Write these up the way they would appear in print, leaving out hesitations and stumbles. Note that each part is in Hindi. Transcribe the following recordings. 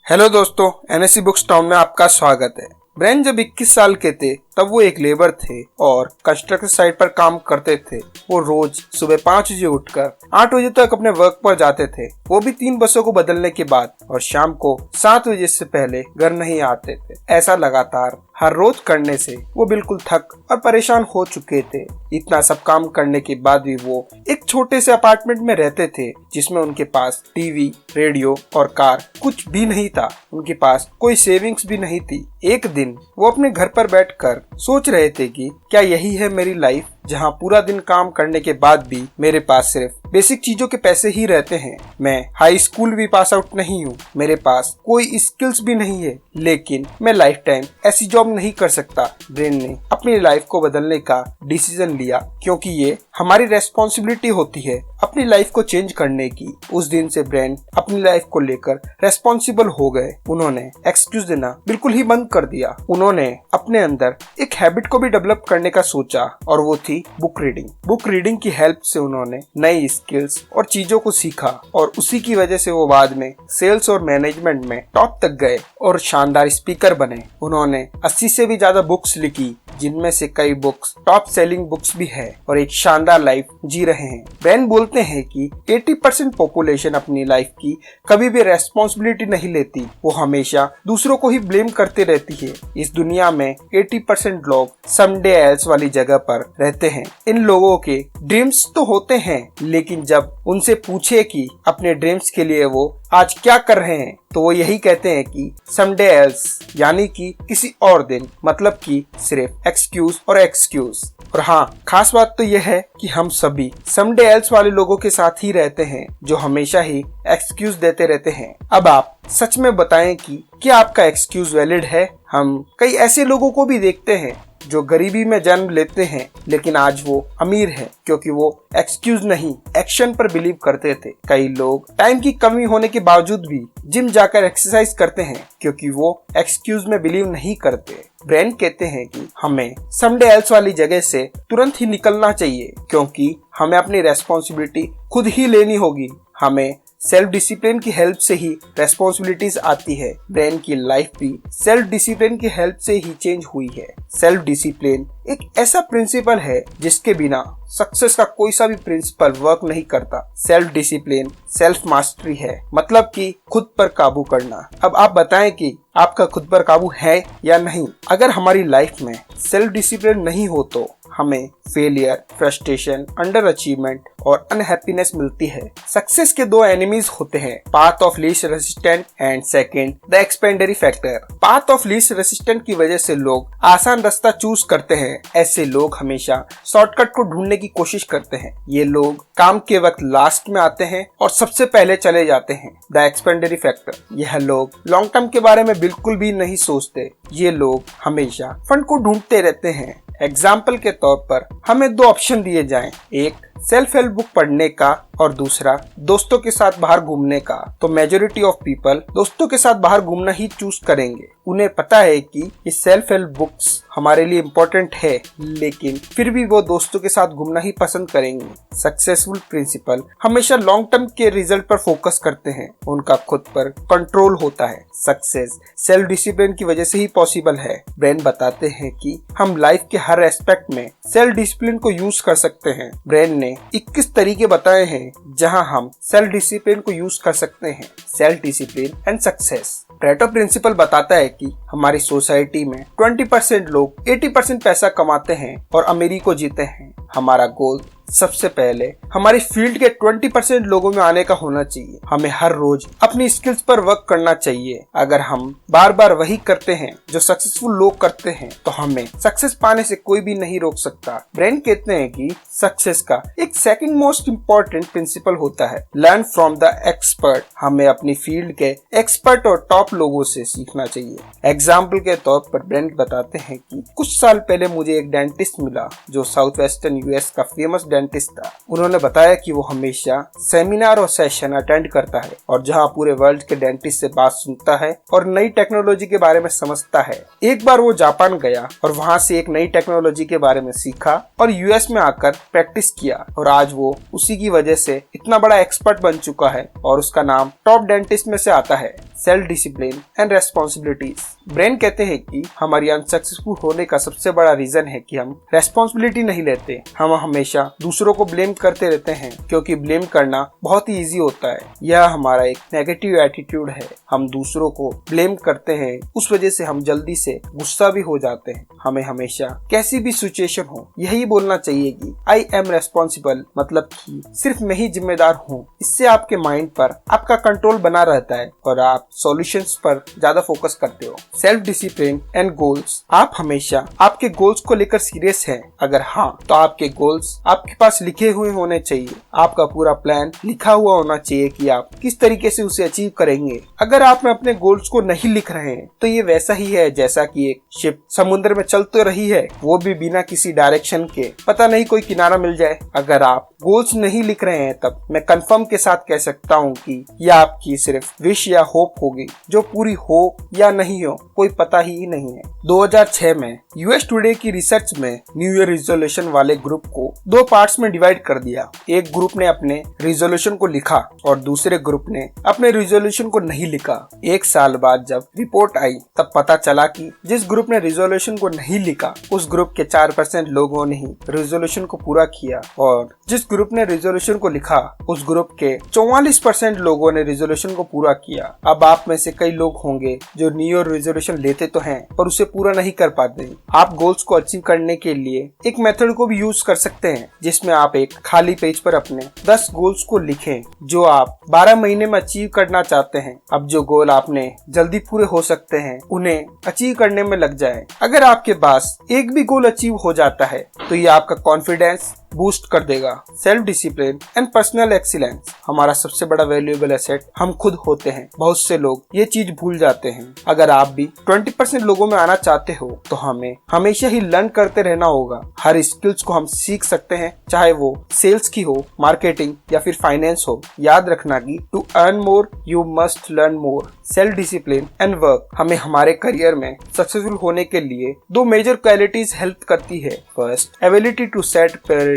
हेलो दोस्तों, एनएससी बुक स्टॉल में आपका स्वागत है। ब्रेन जब 21 साल के थे तब वो एक लेबर थे और कंस्ट्रक्शन साइट पर काम करते थे। वो रोज सुबह 5 बजे उठकर 8 बजे तक अपने वर्क पर जाते थे, वो भी 3 बसों को बदलने के बाद, और शाम को 7 बजे से पहले घर नहीं आते थे। ऐसा लगातार हर रोज करने से वो बिल्कुल थक और परेशान हो चुके थे। इतना सब काम करने के बाद भी वो एक छोटे से अपार्टमेंट में रहते थे जिसमें उनके पास टीवी, रेडियो और कार कुछ भी नहीं था। उनके पास कोई सेविंग्स भी नहीं थी। एक दिन वो अपने घर पर बैठकर सोच रहे थे कि क्या यही है मेरी लाइफ, जहाँ पूरा दिन काम करने के बाद भी मेरे पास सिर्फ बेसिक चीजों के पैसे ही रहते हैं। मैं हाई स्कूल भी पास आउट नहीं हूँ, मेरे पास कोई स्किल्स भी नहीं है, लेकिन मैं लाइफ टाइम ऐसी जॉब नहीं कर सकता। ब्रेन ने अपनी लाइफ को बदलने का डिसीजन लिया, क्योंकि ये हमारी रेस्पॉन्सिबिलिटी होती है अपनी लाइफ को चेंज करने की। उस दिन से ब्रेन अपनी लाइफ को लेकर रेस्पॉन्सिबल हो गए। उन्होंने एक्सक्यूज देना बिल्कुल ही बंद कर दिया। उन्होंने अपने अंदर एक हैबिट को भी डेवलप करने का सोचा, और वो थी बुक रीडिंग। बुक रीडिंग की हेल्प से उन्होंने नई स्किल्स और चीजों को सीखा, और उसी की वजह से वो बाद में सेल्स और मैनेजमेंट में टॉप तक गए और शानदार स्पीकर बने। उन्होंने 80 से भी ज्यादा बुक्स लिखी, जिनमें से कई बुक्स टॉप सेलिंग बुक्स भी है, और एक शानदार लाइफ जी रहे हैं। ब्रेन बोलते हैं कि 80% पॉपुलेशन अपनी लाइफ की कभी भी रेस्पॉन्सिबिलिटी नहीं लेती, वो हमेशा दूसरों को ही ब्लेम करते रहती है। इस दुनिया में 80% लोग समडे एल्स वाली जगह पर रहते हैं। इन लोगों के ड्रीम्स तो होते हैं, लेकिन जब उनसे पूछे कि अपने ड्रीम्स के लिए वो आज क्या कर रहे हैं, तो वो यही कहते हैं कि समडे एल्स, यानी कि किसी और दिन, मतलब कि सिर्फ एक्सक्यूज और एक्सक्यूज। और हाँ, खास बात तो यह है कि हम सभी समडे एल्स वाले लोगों के साथ ही रहते हैं, जो हमेशा ही एक्सक्यूज देते रहते हैं। अब आप सच में बताएं कि क्या आपका एक्सक्यूज वैलिड है? हम कई ऐसे लोगों को भी देखते हैं जो गरीबी में जन्म लेते हैं, लेकिन आज वो अमीर है, क्योंकि वो एक्सक्यूज नहीं, एक्शन पर बिलीव करते थे। कई लोग टाइम की कमी होने के बावजूद भी जिम जाकर एक्सरसाइज करते हैं, क्योंकि वो एक्सक्यूज में बिलीव नहीं करते। ब्रेन कहते हैं कि हमें समडे एल्स वाली जगह से तुरंत ही निकलना चाहिए, क्योंकि हमें अपनी रेस्पॉन्सिबिलिटी खुद ही लेनी होगी। हमें सेल्फ डिसिप्लिन की हेल्प से ही रेस्पॉन्सिबिलिटीज आती है। ब्रेन की लाइफ भी सेल्फ डिसिप्लिन की हेल्प से ही चेंज हुई है। सेल्फ डिसिप्लिन एक ऐसा प्रिंसिपल है जिसके बिना सक्सेस का कोई सा भी प्रिंसिपल वर्क नहीं करता। सेल्फ डिसिप्लिन सेल्फ मास्टरी है, मतलब कि खुद पर काबू करना। अब आप बताएं कि आपका खुद पर काबू है या नहीं। अगर हमारी लाइफ में सेल्फ डिसिप्लिन नहीं हो तो हमें फेलियर, फ्रस्ट्रेशन, अंडर अचीवमेंट और अनहैप्पीनेस मिलती है। सक्सेस के दो एनिमीज होते हैं, path of least resistant and second the expendary factor. Path of least resistant की वजह से लोग आसान रास्ता चूज करते हैं। ऐसे लोग हमेशा शॉर्टकट को ढूंढने की कोशिश करते हैं। ये लोग काम के वक्त लास्ट में आते हैं और सबसे पहले चले जाते हैं। द एक्सपेंडरी फैक्टर, यह लोग लॉन्ग टर्म के बारे में बिल्कुल भी नहीं सोचते। ये लोग हमेशा फंड को ढूंढते रहते हैं। एग्जाम्पल के तौर पर हमें 2 ऑप्शन दिए जाएं, एक सेल्फ हेल्प बुक पढ़ने का और दूसरा दोस्तों के साथ बाहर घूमने का, तो मेजोरिटी ऑफ पीपल दोस्तों के साथ बाहर घूमना ही चूज करेंगे। उन्हें पता है कि ये सेल्फ हेल्प बुक्स हमारे लिए इम्पोर्टेंट है, लेकिन फिर भी वो दोस्तों के साथ घूमना ही पसंद करेंगे। सक्सेसफुल प्रिंसिपल हमेशा लॉन्ग टर्म के रिजल्ट पर फोकस करते हैं, उनका खुद पर कंट्रोल होता है। सक्सेस सेल्फ डिसिप्लिन की वजह से ही पॉसिबल है। ब्रेन बताते हैं कि हम लाइफ के हर एस्पेक्ट में सेल्फ डिसिप्लिन को यूज कर सकते हैं। ब्रेन ने 21 तरीके बताए हैं जहां हम सेल्फ डिसिप्लिन को यूज कर सकते हैं। Self discipline and success. Pareto principle बताता है कि हमारी सोसाइटी में 20% लोग 80% पैसा कमाते हैं और अमीरी को जीते हैं। हमारा गोल सबसे पहले हमारी फील्ड के 20% लोगों में आने का होना चाहिए। हमें हर रोज अपनी स्किल्स पर वर्क करना चाहिए। अगर हम बार बार वही करते हैं जो सक्सेसफुल लोग करते हैं, तो हमें सक्सेस पाने से कोई भी नहीं रोक सकता। ब्रेन कहते हैं कि सक्सेस का एक सेकंड मोस्ट इम्पोर्टेंट प्रिंसिपल होता है, लर्न फ्रॉम द एक्सपर्ट। हमें अपनी फील्ड के एक्सपर्ट और टॉप लोगों से सीखना चाहिए। एग्जाम्पल के तौर पर ब्रेन बताते हैं कि कुछ साल पहले मुझे एक डेंटिस्ट मिला जो साउथ वेस्टर्न यूएस का फेमस डेंटिस्ट था। उन्होंने बताया कि वो हमेशा सेमिनार और सेशन अटेंड करता है, और जहां पूरे वर्ल्ड के डेंटिस्ट से बात सुनता है और नई टेक्नोलॉजी के बारे में समझता है। एक बार वो जापान गया और वहां से एक नई टेक्नोलॉजी के बारे में सीखा और यूएस में आकर प्रैक्टिस किया, और आज वो उसी की वजह से इतना बड़ा एक्सपर्ट बन चुका है और उसका नाम टॉप डेंटिस्ट में से आता है। Self discipline and responsibilities. Brain कहते हैं कि हमारी अनसक्सेसफुल होने का सबसे बड़ा रीजन है कि हम रेस्पॉन्सिबिलिटी नहीं लेते। हम हमेशा दूसरों को ब्लेम करते रहते हैं क्योंकि ब्लेम करना बहुत ही ईजी होता है। यह हमारा एक नेगेटिव एटीट्यूड है। हम दूसरों को ब्लेम करते हैं, उस वजह से हम जल्दी से गुस्सा भी हो जाते हैं। हमें हमेशा कैसी भी सिचुएशन हो यही बोलना चाहिए कि आई एम रेस्पॉन्सिबल, मतलब कि सिर्फ मैं ही जिम्मेदार हूँ। इससे आपके माइंड पर आपका कंट्रोल बना रहता है और आप सॉल्यूशंस पर ज्यादा फोकस करते हो। Self discipline and goals. आप हमेशा आपके गोल्स को लेकर सीरियस हैं? अगर हाँ, तो आपके गोल्स आपके पास लिखे हुए होने चाहिए। आपका पूरा प्लान लिखा हुआ होना चाहिए कि आप किस तरीके से उसे अचीव करेंगे। अगर आप अपने गोल्स को नहीं लिख रहे हैं तो ये वैसा ही है जैसा कि एक शिप समुद्र में चल तो रही है, वो भी बिना किसी डायरेक्शन के, पता नहीं कोई किनारा मिल जाए। अगर आप गोल्स नहीं लिख रहे हैं तब मैं कंफर्म के साथ कह सकता हूँ कि यह आपकी सिर्फ विश या होप होगी, जो पूरी हो या नहीं हो कोई पता ही नहीं है। 2006 में यूएस टुडे की रिसर्च में न्यू ईयर रिजोल्यूशन वाले ग्रुप को 2 पार्ट्स में डिवाइड कर दिया। एक ग्रुप ने अपने रिजोल्यूशन को लिखा और दूसरे ग्रुप ने अपने रिजोल्यूशन को नहीं लिखा। 1 साल बाद जब रिपोर्ट आई तब पता चला कि जिस ग्रुप ने रिजोल्यूशन को नहीं लिखा उस ग्रुप के 4% लोगों ने ही रिजोल्यूशन को पूरा किया और जिस ग्रुप ने रिजोल्यूशन को लिखा उस ग्रुप के 44% लोगों ने रिजोल्यूशन को पूरा किया। अब आप में से कई लोग होंगे जो न्यू ईयर रिजोल्यूशन लेते तो हैं पर उसे पूरा नहीं कर पाते। आप गोल्स को अचीव करने के लिए एक मेथड को भी यूज कर सकते हैं जिसमें आप एक खाली पेज पर अपने 10 गोल्स को लिखें जो आप 12 महीने में अचीव करना चाहते हैं। अब जो गोल आपने जल्दी पूरे हो सकते हैं उन्हें अचीव करने में लग जाए। अगर आपके पास एक भी गोल अचीव हो जाता है तो ये आपका कॉन्फिडेंस बूस्ट कर देगा। Self discipline and personal excellence. हमारा सबसे बड़ा वैल्यूएबल एसेट हम खुद होते हैं। बहुत से लोग ये चीज भूल जाते हैं। अगर आप भी 20% लोगों में आना चाहते हो तो हमें हमेशा ही लर्न करते रहना होगा। हर स्किल्स को हम सीख सकते हैं, चाहे वो सेल्स की हो, मार्केटिंग या फिर फाइनेंस हो। याद रखना कि to earn more you must learn more. Self discipline and work. हमें हमारे करियर में सक्सेसफुल होने के लिए 2 मेजर क्वालिटीज हेल्प करती है। First, ability to set priority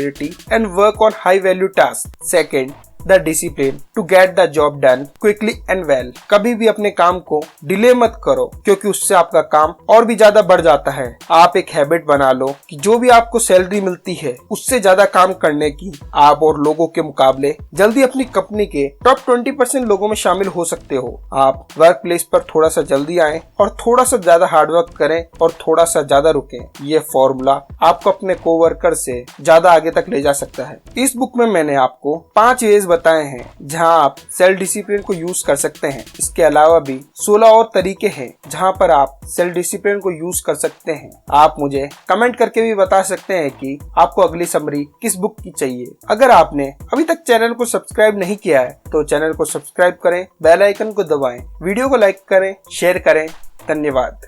and work on high value tasks. Second, the discipline to get the job done quickly and well. कभी भी अपने काम को डिले मत करो क्योंकि उससे आपका काम और भी ज्यादा बढ़ जाता है। आप एक हैबिट बना लो कि जो भी आपको सैलरी मिलती है उससे ज्यादा काम करने की। आप और लोगों के मुकाबले जल्दी अपनी कंपनी के टॉप 20% लोगों में शामिल हो सकते हो। आप वर्क प्लेस पर थोड़ा सा जल्दी आए और थोड़ा सा ज्यादा हार्डवर्क करें और थोड़ा सा ज्यादा रुकें। ये फॉर्मूला आपको अपने कोवर्कर से ज्यादा आगे तक ले जा सकता है। इस बुक में मैंने आपको 5 वेज बताए हैं जहां आप सेल्फ डिसिप्लिन को यूज कर सकते हैं। इसके अलावा भी 16 और तरीके हैं जहां पर आप सेल्फ डिसिप्लिन को यूज कर सकते हैं। आप मुझे कमेंट करके भी बता सकते हैं कि आपको अगली समरी किस बुक की चाहिए। अगर आपने अभी तक चैनल को सब्सक्राइब नहीं किया है तो चैनल को सब्सक्राइब करें, बेल आइकन को दबाएं, वीडियो को लाइक करें, शेयर करें। धन्यवाद।